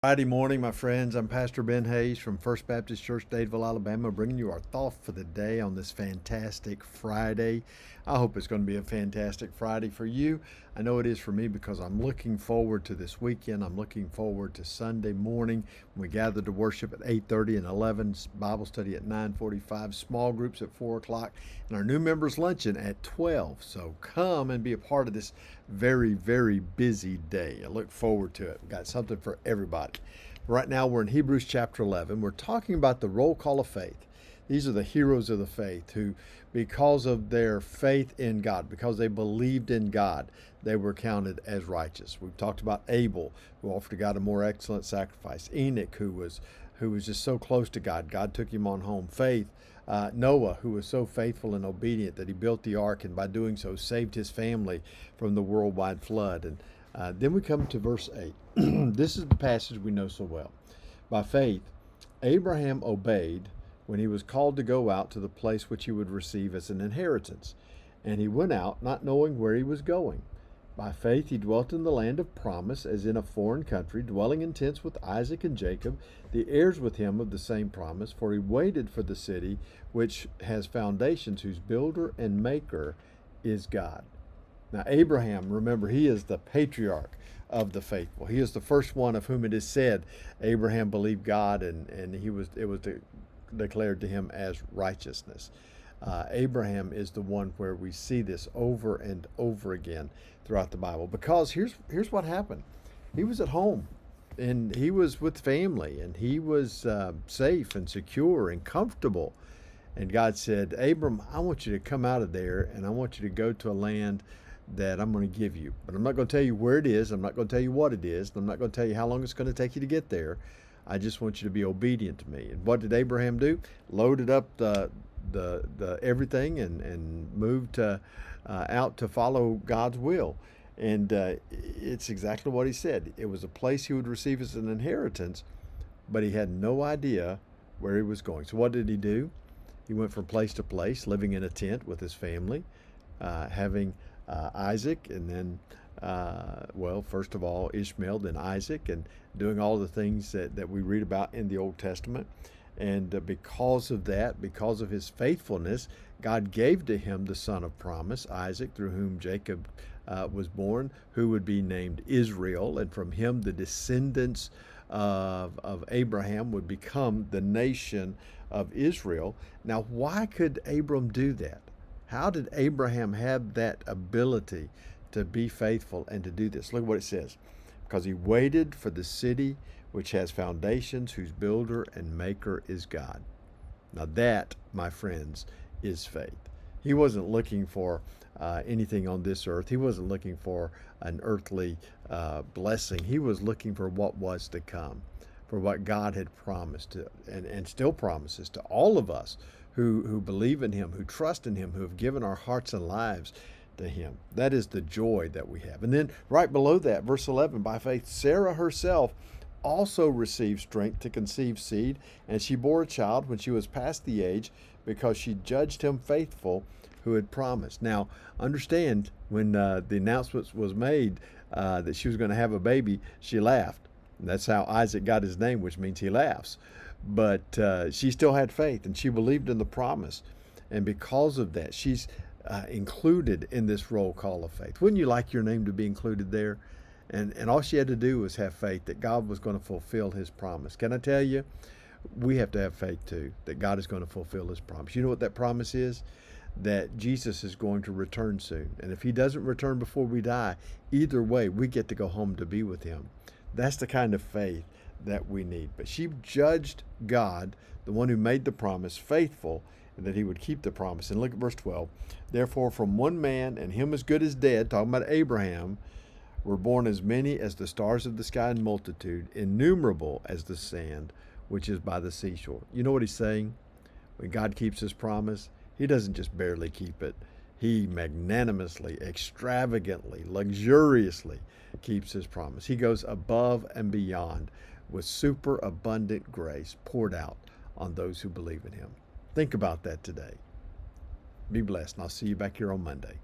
Friday morning, my friends. I'm Pastor Ben Hayes from First Baptist Church, Dadeville, Alabama, bringing you our thought for the day on this fantastic Friday. I hope it's going to be a fantastic Friday for you. I know it is for me because I'm looking forward to this weekend. I'm looking forward to Sunday morning when we gather to worship at 8:30 and 11, Bible study at 9:45, small groups at 4 o'clock, and our new members luncheon at 12. So come and be a part of this very, very busy day. I look forward to it. We've got something for everybody. Right now, we're in Hebrews chapter 11. We're talking about the roll call of faith. These are the heroes of the faith who, because of their faith in God, because they believed in God, they were counted as righteous. We've talked about Abel, who offered to God a more excellent sacrifice. Enoch, who was just so close to God. God took him on home. Faith. Noah, who was so faithful and obedient that he built the ark, and by doing so saved his family from the worldwide flood. And then we come to verse 8. This is the passage we know so well. By faith, Abraham obeyed when he was called to go out to the place which he would receive as an inheritance. And he went out, not knowing where he was going. By faith he dwelt in the land of promise, as in a foreign country, dwelling in tents with Isaac and Jacob, the heirs with him of the same promise. For he waited for the city which has foundations, whose builder and maker is God. Now Abraham, remember, he is the patriarch of the faithful. He is the first one of whom it is said Abraham believed God, and it was declared to him as righteousness. Abraham is the one where we see this over and over again throughout the Bible, because here's what happened. He was at home, and he was with family, and he was safe and secure and comfortable. And God said, Abram, I want you to come out of there, and I want you to go to a land that I'm going to give you. But I'm not going to tell you where it is. I'm not going to tell you what it is. I'm not going to tell you how long it's going to take you to get there. I just want you to be obedient to me. And what did Abraham do? Loaded up the everything and moved out to follow God's will. And it's exactly what he said. It was a place he would receive as an inheritance, but he had no idea where he was going. So what did he do? He went from place to place, living in a tent with his family, having Isaac, and then, first of all, Ishmael, then Isaac, and doing all the things that we read about in the Old Testament. And because of that, because of his faithfulness, God gave to him the son of promise, Isaac, through whom Jacob was born, who would be named Israel. And from him, the descendants of Abraham would become the nation of Israel. Now, why could Abram do that? How did Abraham have that ability to be faithful and to do this? Look at what it says. Because he waited for the city which has foundations, whose builder and maker is God. Now that, my friends, is faith. He wasn't looking for anything on this earth. He wasn't looking for an earthly blessing. He was looking for what was to come, for what God had promised to, and still promises to all of us who believe in him, who trust in him, who have given our hearts and lives to him. That is the joy that we have. And then right below that, verse 11, by faith, Sarah herself also received strength to conceive seed, and she bore a child when she was past the age, because she judged him faithful who had promised. Now, understand, when the announcement was made that she was going to have a baby, she laughed. And that's how Isaac got his name, which means he laughs. But she still had faith, and she believed in the promise. And because of that, she's included in this roll call of faith. Wouldn't you like your name to be included there? And all she had to do was have faith that God was going to fulfill his promise. Can I tell you, we have to have faith too, that God is going to fulfill his promise. You know what that promise is? That Jesus is going to return soon. And if he doesn't return before we die, either way, we get to go home to be with him. That's the kind of faith that we need. But she judged God, the one who made the promise, faithful, and that he would keep the promise. And look at verse 12. Therefore, from one man, and him as good as dead, talking about Abraham, were born as many as the stars of the sky in multitude, innumerable as the sand which is by the seashore. You know what he's saying? When God keeps his promise, he doesn't just barely keep it. He magnanimously, extravagantly, luxuriously keeps his promise. He goes above and beyond with superabundant grace poured out on those who believe in him. Think about that today. Be blessed, and I'll see you back here on Monday.